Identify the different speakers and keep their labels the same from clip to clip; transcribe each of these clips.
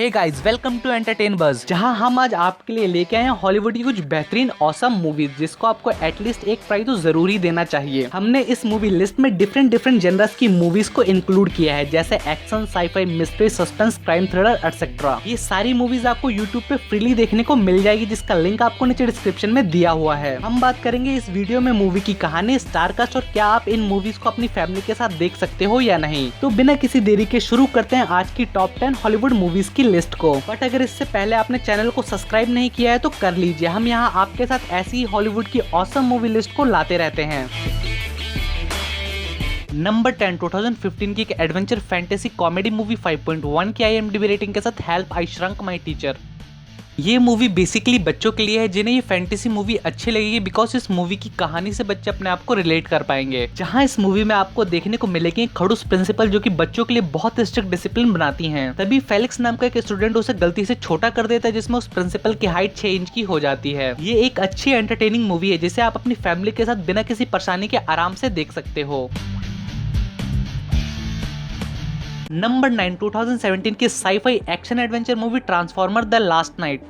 Speaker 1: Hey guys, welcome to Entertain Buzz, जहां हम आज आपके लिए लेके आए हैं हॉलीवुड की कुछ बेहतरीन ऑसम मूवीज जिसको आपको एटलीस्ट एक ट्राई तो जरूर ही देना चाहिए। हमने इस मूवी लिस्ट में डिफरेंट जेनर्स की मूवीज को इंक्लूड किया है, जैसे action, sci-fi, mystery, suspense, crime thriller etcetera. ये सारी मूवीज आपको यूट्यूब पे फ्रीली देखने को मिल जाएगी, जिसका लिंक आपको नीचे डिस्क्रिप्शन में दिया हुआ है। हम बात करेंगे इस वीडियो में मूवी की कहानी, स्टार कास्ट और क्या आप इन मूवीज को अपनी फैमिली के साथ देख सकते हो या नहीं। तो बिना किसी देरी के शुरू करते हैं आज की टॉप 10 हॉलीवुड मूवीज की लिस्ट को। बट अगर इससे पहले आपने चैनल को सब्सक्राइब नहीं किया है तो कर लीजिए। हम यहाँ आपके साथ ऐसी ही हॉलीवुड की ऑसम मूवी लिस्ट को लाते रहते हैं। नंबर 10 2015 की एक एडवेंचर फैंटेसी कॉमेडी मूवी 5.1 की IMDb रेटिंग के साथ help I shrunk my teacher. ये मूवी बेसिकली बच्चों के लिए है जिन्हें ये फैंटेसी मूवी अच्छी लगेगी, बिकॉज इस मूवी की कहानी से बच्चे अपने आप को रिलेट कर पाएंगे। जहां इस मूवी में आपको देखने को मिलेगी खड़ूस प्रिंसिपल जो कि बच्चों के लिए बहुत स्ट्रिक्ट डिसिप्लिन बनाती हैं। तभी फेलिक्स नाम का एक स्टूडेंट उसे गलती से छोटा कर देता है, जिसमें उस प्रिंसिपल की हाइट 6 इंच की हो जाती है। ये एक अच्छी एंटरटेनिंग मूवी है जिसे आप अपनी फैमिली के साथ बिना किसी परेशानी के आराम से देख सकते हो। नंबर 9 2017 की sci-fi action adventure movie Transformer the Last Knight.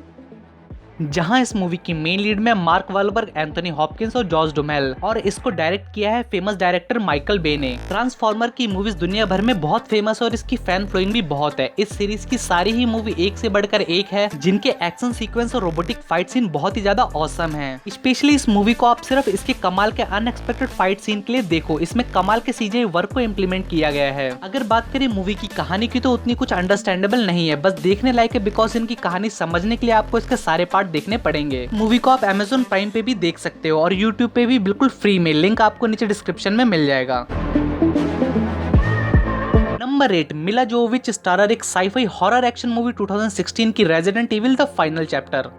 Speaker 1: जहां इस मूवी की मेन लीड में मार्क वालबर्ग, एंथनी हॉपकिंस और जॉर्ज डुमेल, और इसको डायरेक्ट किया है फेमस डायरेक्टर माइकल बे ने। ट्रांसफॉर्मर की मूवीज दुनिया भर में बहुत फेमस है और इसकी फैन फॉलोइंग भी बहुत है। इस सीरीज की सारी ही मूवी एक से बढ़कर एक है, जिनके एक्शन सीक्वेंस और रोबोटिक फाइट सीन बहुत ही ज्यादा ऑसम है। स्पेशली इस मूवी को आप सिर्फ इसके कमाल के अनएक्सपेक्टेड फाइट सीन के लिए देखो, इसमें कमाल के CGI वर्क को इम्प्लीमेंट किया गया है। अगर बात करें मूवी की कहानी की तो उतनी कुछ अंडरस्टैंडेबल नहीं है, बस देखने लायक है, बिकॉज इनकी कहानी समझने के लिए आपको इसके सारे पार्ट देखने पड़ेंगे। मूवी को आप Amazon प्राइम पे भी देख सकते हो और YouTube पे भी बिल्कुल फ्री में, लिंक आपको नीचे डिस्क्रिप्शन में मिल जाएगा। नंबर 8 मिला जोवोविच स्टारर एक साईफाई हॉरर एक्शन मूवी 2016 की resident evil the final chapter.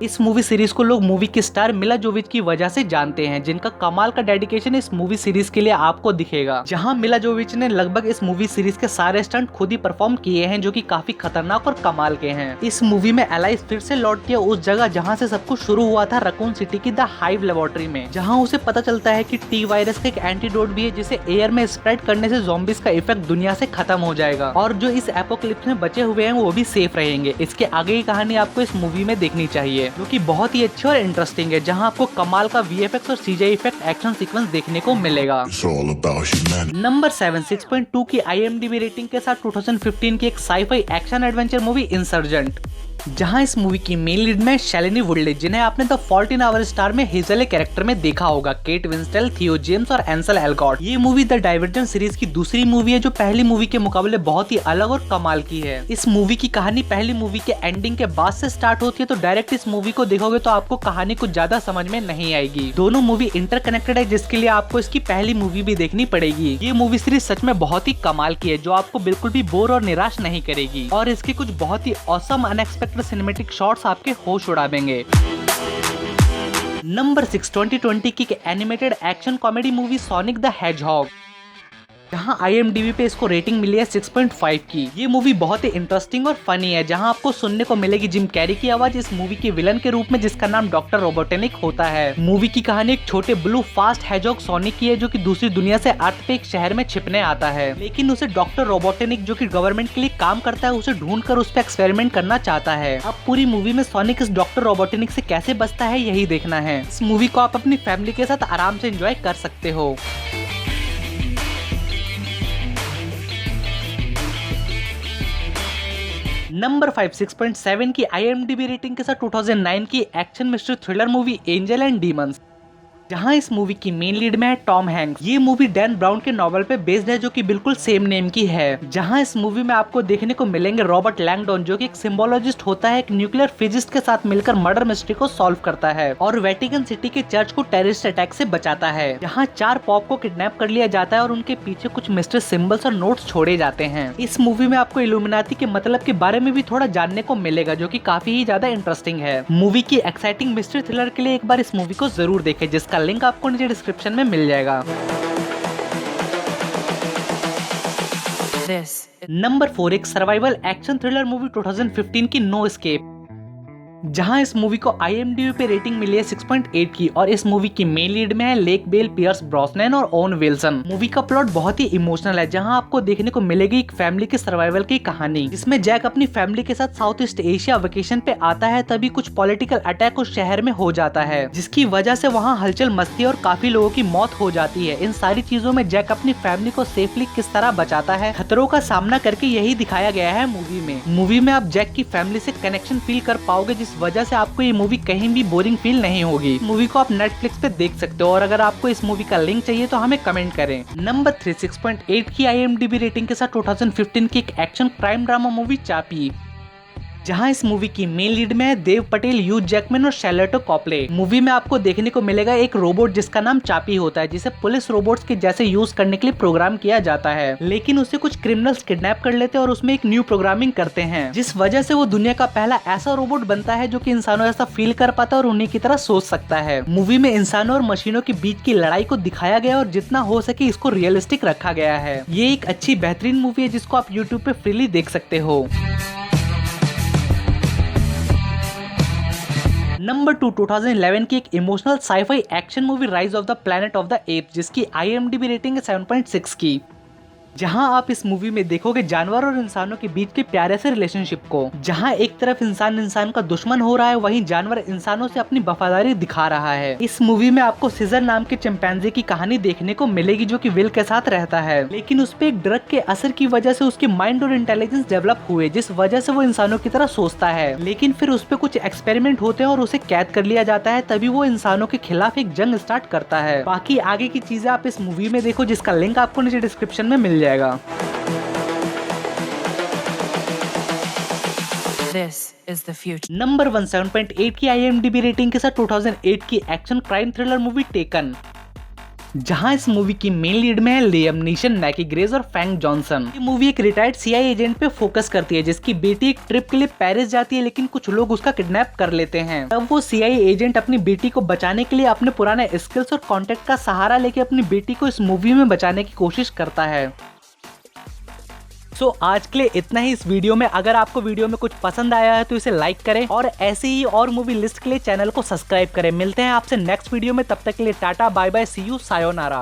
Speaker 1: इस मूवी सीरीज को लोग मूवी की स्टार मिला जोविच की वजह से जानते हैं, जिनका कमाल का डेडिकेशन इस मूवी सीरीज के लिए आपको दिखेगा। जहां मिला जोविच ने लगभग इस मूवी सीरीज के सारे स्टंट खुद ही परफॉर्म किए हैं, जो कि काफी खतरनाक और कमाल के हैं। इस मूवी में एलाइस फिर से लौटती है उस जगह जहां से सब कुछ शुरू हुआ था, रकून सिटी की द हाइव लेबोरेटरी में, जहां उसे पता चलता है कि टी वायरस का एक एंटीडोट भी है जिसे एयर में स्प्रेड करने से ज़ॉम्बीज का इफेक्ट दुनिया से खत्म हो जाएगा और जो इस एपोकलिप्स में बचे हुए हैं वो भी सेफ रहेंगे। इसके आगे की कहानी आपको इस मूवी में देखनी चाहिए, जो कि बहुत ही अच्छी और इंटरेस्टिंग है, जहां आपको कमाल का VFX और CGI इफेक्ट एक्शन सीक्वेंस देखने को मिलेगा। नंबर 7 6.2 की IMDb रेटिंग के साथ 2015 की एक sci-fi action adventure movie Insurgent. जहां इस मूवी की मेन लीड में शैलिनी वुडले, जिन्हें आपने The Fault in Our Star में हेजल कैरेक्टर में देखा होगा, केट विंस्टेल, थियो जेम्स और एंसल एल्गॉट। ये मूवी द डाइवर्जेंट सीरीज की दूसरी मूवी है जो पहली मूवी के मुकाबले बहुत ही अलग और कमाल की है। इस मूवी की कहानी पहली मूवी के एंडिंग के बाद से स्टार्ट होती है, तो डायरेक्ट इस मूवी को देखोगे तो आपको कहानी कुछ ज्यादा समझ में नहीं आएगी। दोनों मूवी इंटरकनेक्टेड है, जिसके लिए आपको इसकी पहली मूवी भी देखनी पड़ेगी। ये मूवी सीरीज सच में बहुत ही कमाल की है, जो आपको बिल्कुल भी बोर और निराश नहीं करेगी, और इसके कुछ बहुत ही ऑसम अनएक्सपेक्टेड सिनेमैटिक शॉट्स आपके होश उड़ा देंगे। नंबर 6 2020 की animated action comedy movie sonic the hedgehog. जहां IMDb पे इसको रेटिंग मिली है 6.5 की। ये मूवी बहुत ही इंटरेस्टिंग और फनी है, जहां आपको सुनने को मिलेगी जिम कैरी की आवाज इस मूवी के विलन के रूप में, जिसका नाम डॉक्टर रोबोटेनिक होता है। मूवी की कहानी एक छोटे ब्लू फास्ट हेजॉग सोनिक की है, जो कि दूसरी दुनिया से अर्थ पे एक शहर में छिपने आता है, लेकिन उसे डॉक्टर रोबोटेनिक, जो कि गवर्नमेंट के लिए काम करता है, उसे ढूंढ कर उस पर एक्सपेरिमेंट करना चाहता है। अब पूरी मूवी में सोनिक इस डॉक्टर रोबोटेनिक से कैसे बचता है यही देखना है। इस मूवी को आप अपनी फैमिली के साथ आराम से एंजॉय कर सकते हो। नंबर 5 6.7 की IMDb रेटिंग के साथ 2009 की action mystery thriller movie angel and demons. जहां इस मूवी की मेन लीड में है टॉम हैंक्स। ये मूवी डैन ब्राउन के नॉवल पे बेस्ड है, जो कि बिल्कुल सेम नेम की है। जहां इस मूवी में आपको देखने को मिलेंगे रॉबर्ट लैंगडॉन, जो कि एक सिम्बोलॉजिस्ट होता है, एक न्यूक्लियर फिजिस्ट के साथ मिलकर मर्डर मिस्ट्री को सॉल्व करता है और वेटिकन सिटी के चर्च को टेररिस्ट अटैक से बचाता है। यहाँ 4 पॉप को किडनैप कर लिया जाता है और उनके पीछे कुछ मिस्ट्री सिंबल्स और नोट्स छोड़े जाते हैं। इस मूवी में आपको इल्यूमिनाटी के मतलब के बारे में भी थोड़ा जानने को मिलेगा, जो कि काफी ही ज्यादा इंटरेस्टिंग है। मूवी की एक्साइटिंग मिस्ट्री थ्रिलर के लिए एक बार इस मूवी को जरूर देखें, जिसका लिंक आपको नीचे डिस्क्रिप्शन में मिल जाएगा। नंबर 4 एक सर्वाइवल एक्शन थ्रिलर मूवी 2015 की नो एस्केप। जहां इस मूवी को IMDb पे रेटिंग मिली है 6.8 की और इस मूवी की मेन लीड में है लेक बेल, पियर्स ब्रॉसनैन और ओवन विल्सन। मूवी का प्लॉट बहुत ही इमोशनल है, जहां आपको देखने को मिलेगी एक फैमिली के सर्वाइवल की कहानी, जिसमें जैक अपनी फैमिली के साथ साउथ ईस्ट एशिया वेकेशन पे आता है। तभी कुछ पॉलिटिकल अटैक उस शहर में हो जाता है, जिसकी वजह से वहाँ हलचल मचती है और काफी लोगों की मौत हो जाती है। इन सारी चीजों में जैक अपनी फैमिली को सेफली किस तरह बचाता है, खतरों का सामना करके, यही दिखाया गया है मूवी में। मूवी में आप जैक की फैमिली से कनेक्शन फील कर पाओगे, जिस वजह से आपको ये मूवी कहीं भी बोरिंग फील नहीं होगी। मूवी को आप नेटफ्लिक्स पे देख सकते हो और अगर आपको इस मूवी का लिंक चाहिए तो हमें कमेंट करें। नंबर 3 6.8 की IMDb रेटिंग के साथ 2015 की एक एक्शन क्राइम ड्रामा मूवी चापी, जहां इस मूवी की मेन लीड में है देव पटेल, ह्यू जैकमैन और शैर्लोटे कॉप्ले। मूवी में आपको देखने को मिलेगा एक रोबोट जिसका नाम चापी होता है, जिसे पुलिस रोबोट्स के जैसे यूज करने के लिए प्रोग्राम किया जाता है, लेकिन उसे कुछ क्रिमिनल्स किडनैप कर लेते हैं और उसमें एक न्यू प्रोग्रामिंग करते हैं, जिस वजह से वो दुनिया का पहला ऐसा रोबोट बनता है जो कि इंसानों जैसा फील कर पाता है और उन्हीं की तरह सोच सकता है। मूवी में इंसानों और मशीनों के बीच की लड़ाई को दिखाया गया और जितना हो सके इसको रियलिस्टिक रखा गया है। ये एक अच्छी बेहतरीन मूवी है जिसको आप यूट्यूब पे फ्रीली देख सकते हो। नंबर 2 2011 की एक emotional sci-fi action movie Rise of the Planet of the Apes, जिसकी IMDb रेटिंग है 7.6 की, जहां आप इस मूवी में देखोगे जानवर और इंसानों के बीच के प्यारे से रिलेशनशिप को, जहां एक तरफ इंसान का दुश्मन हो रहा है, वहीं जानवर इंसानों से अपनी वफादारी दिखा रहा है। इस मूवी में आपको सीजर नाम के चिंपैंजी की कहानी देखने को मिलेगी जो कि विल के साथ रहता है, लेकिन उस पे एक ड्रग के असर की वजह से उसके माइंड और इंटेलिजेंस डेवलप हुए, जिस वजह से वो इंसानों की तरह सोचता है। लेकिन फिर उस पे कुछ एक्सपेरिमेंट होते हैं और उसे कैद कर लिया जाता है, तभी वो इंसानों के खिलाफ एक जंग स्टार्ट करता है। बाकी आगे की चीजें आप इस मूवी में देखो, जिसका लिंक आपको नीचे डिस्क्रिप्शन में मिल जाएगा।
Speaker 2: This is the future.
Speaker 1: Number 1 7.8 की IMDb रेटिंग के साथ 2008 की action crime thriller movie taken, जहां इस मूवी की मेन लीड में है लियम नीशन, मैकी ग्रेस और फैंग जॉनसन। ये मूवी एक रिटायर्ड CIA एजेंट पे फोकस करती है, जिसकी बेटी एक ट्रिप के लिए पेरिस जाती है, लेकिन कुछ लोग उसका किडनैप कर लेते हैं। तब वो CIA एजेंट अपनी बेटी को बचाने के लिए अपने पुराने स्किल्स और कॉन्टेक्ट का सहारा लेके अपनी बेटी को इस मूवी में बचाने की कोशिश करता है। आज के लिए इतना ही इस वीडियो में। अगर आपको वीडियो में कुछ पसंद आया है तो इसे लाइक करें और ऐसे ही और मूवी लिस्ट के लिए चैनल को सब्सक्राइब करें। मिलते हैं आपसे नेक्स्ट वीडियो में, तब तक के लिए tata, bye bye, see you, sayonara.